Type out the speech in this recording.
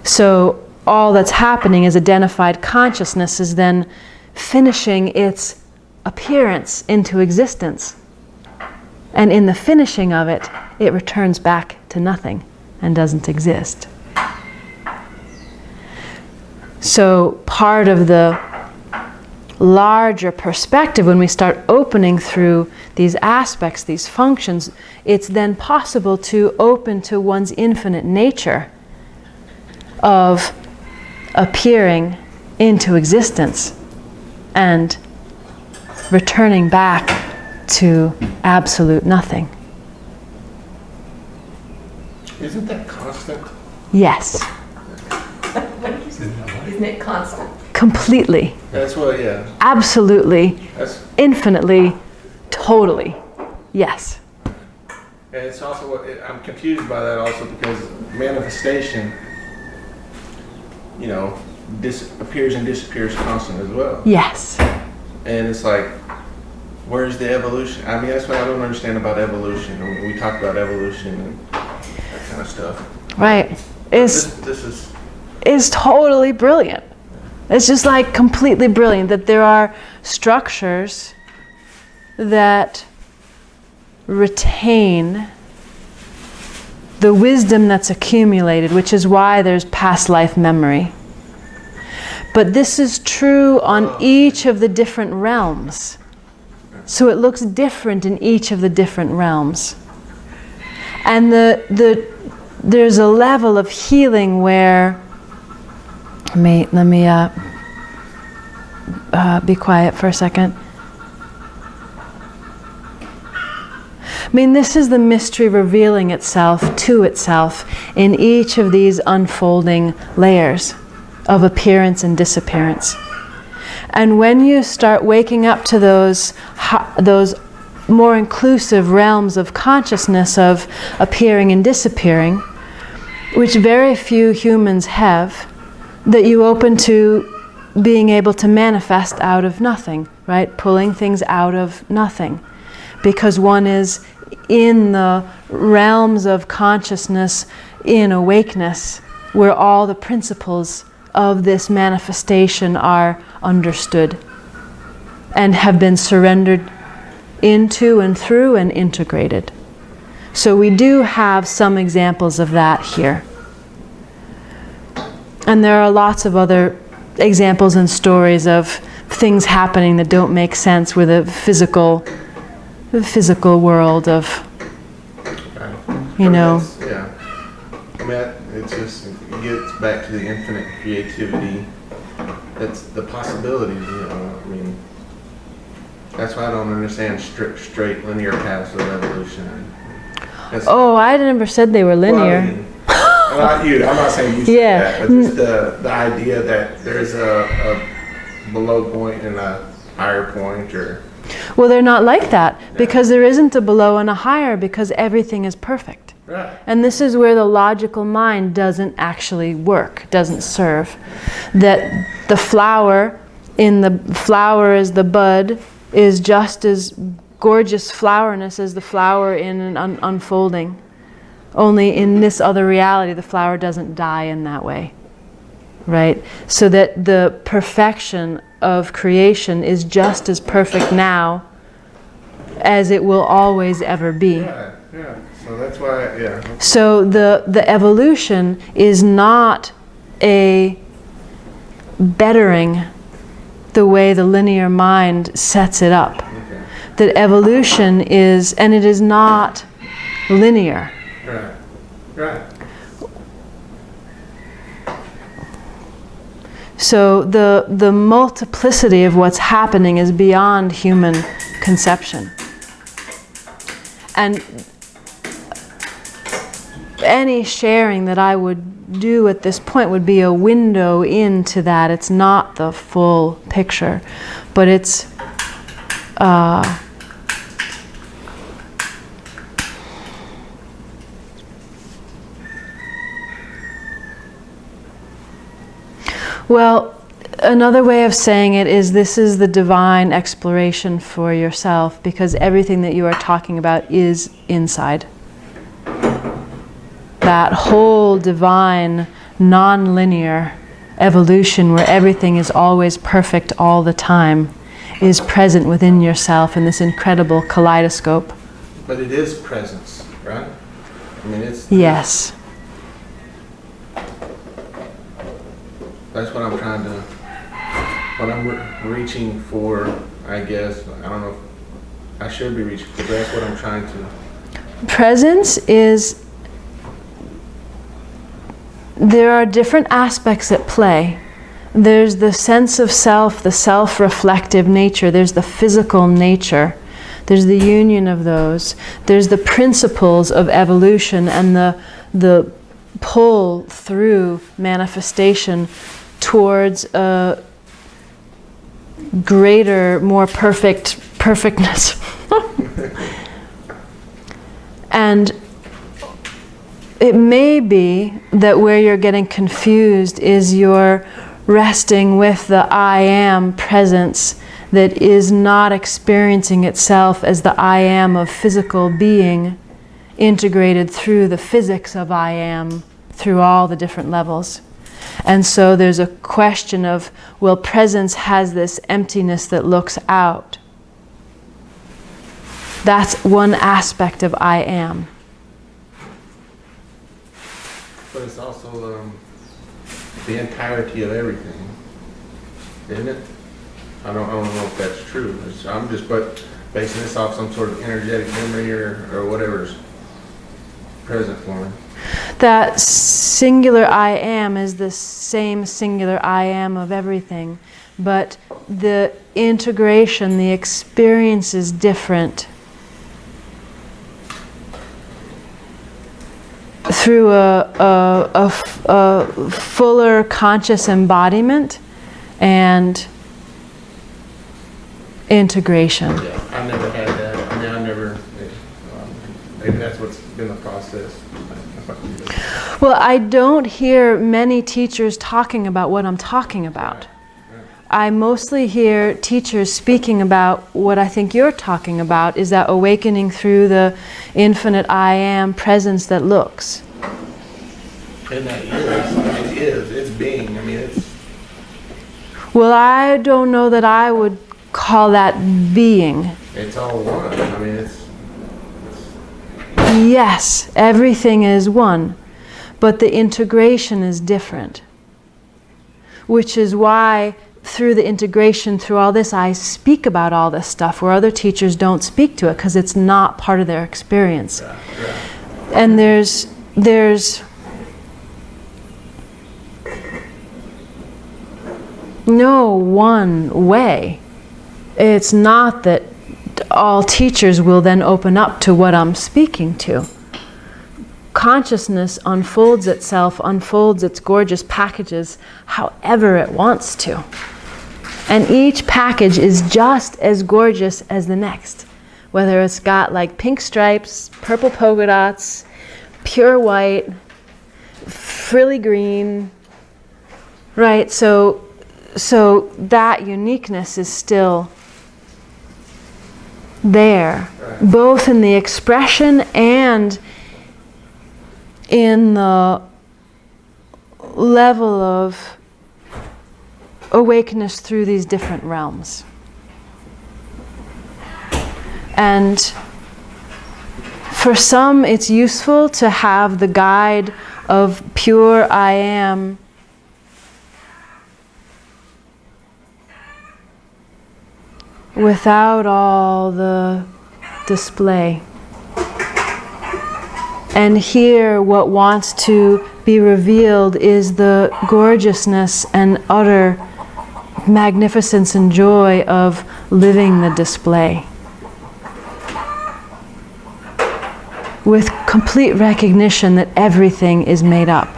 So all that's happening is identified consciousness is then finishing its appearance into existence. And in the finishing of it, it returns back to nothing and doesn't exist. So part of the larger perspective, when we start opening through these aspects, these functions, it's then possible to open to one's infinite nature of appearing into existence and returning back to absolute nothing. Isn't that constant? Yes. What did you say? Isn't it constant? Completely. That's what, yeah. Absolutely. That's, Infinitely. Totally. Yes. and it's also what I'm confused by that also because manifestation, you know, appears and disappears constant as well. Yes. And it's like, where's the evolution? I mean, that's what I don't understand about evolution. When we talk about evolution and that kind of stuff. Right. This Is totally brilliant. It's just like completely brilliant that there are structures that retain the wisdom that's accumulated, which is why there's past life memory. But this is true on each of the different realms. So it looks different in each of the different realms. And there's a level of healing where, let me be quiet for a second. I mean, this is the mystery revealing itself to itself in each of these unfolding layers of appearance and disappearance. And when you start waking up to those more inclusive realms of consciousness of appearing and disappearing, which very few humans have, that you open to being able to manifest out of nothing, right? Pulling things out of nothing. Because one is in the realms of consciousness, in awakeness, where all the principles of this manifestation are understood and have been surrendered into and through and integrated. So we do have some examples of that here. And there are lots of other examples and stories of things happening that don't make sense with the physical world of, you know. Yeah. I mean, it gets back to the infinite creativity. That's the possibilities, you know. I mean, that's why I don't understand straight linear paths of evolution. Oh, I never said they were linear. Well, I mean, not you. I'm not saying you said that, but just the idea that there's a below point and a higher point, or. Well, they're not like that because there isn't a below and a higher because everything is perfect. Right. And this is where the logical mind doesn't actually work, doesn't serve. That the flower is the bud is just as gorgeous flowerness as the flower in an unfolding. Only in this other reality, the flower doesn't die in that way. Right? So that the perfection of creation is just as perfect now as it will always ever be. Yeah. So that's why, yeah. So the evolution is not a bettering the way the linear mind sets it up. Okay. That evolution is, and it is not linear. Right. So the multiplicity of what's happening is beyond human conception. And any sharing that I would do at this point would be a window into that. It's not the full picture, but it's well, another way of saying it is this is the divine exploration for yourself, because everything that you are talking about is inside. That whole divine non-linear evolution where everything is always perfect all the time is present within yourself in this incredible kaleidoscope. But it is presence, right? I mean, it's... Yes. That's what I'm trying to... What I'm reaching for, I guess. I don't know if I should be reaching for, but that's what I'm trying to... Presence is... There are different aspects at play. There's the sense of self, the self-reflective nature. There's the physical nature. There's the union of those. There's the principles of evolution and the pull through manifestation towards a greater, more perfectness. And it may be that where you're getting confused is you're resting with the I am presence that is not experiencing itself as the I am of physical being integrated through the physics of I am through all the different levels. And so there's a question of, well, presence has this emptiness that looks out. That's one aspect of I am. But it's also the entirety of everything, isn't it? I don't know if that's true. I'm just basing this off some sort of energetic memory or whatever's present for me. That singular I am is the same singular I am of everything, but the integration, the experience is different. Through a fuller conscious embodiment and integration. Yeah, I've never had that. I mean, maybe that's what's been the process. Well, I don't hear many teachers talking about what I'm talking about. I mostly hear teachers speaking about what I think you're talking about, is that awakening through the infinite I am presence that looks. And that it's being, I mean, it's... Well, I don't know that I would call that being. It's all one, I mean, it's... Yes, everything is one, but the integration is different. Which is why through the integration, through all this, I speak about all this stuff where other teachers don't speak to it because it's not part of their experience. Yeah. And there's no one way. It's not that all teachers will then open up to what I'm speaking to. Consciousness unfolds itself, unfolds its gorgeous packages however it wants to. And each package is just as gorgeous as the next. Whether it's got like pink stripes, purple polka dots, pure white, frilly green, right? So that uniqueness is still there, both in the expression and in the level of awakeness through these different realms. And for some, it's useful to have the guide of pure I am without all the display. And here what wants to be revealed is the gorgeousness and utter magnificence and joy of living the display. With complete recognition that everything is made up.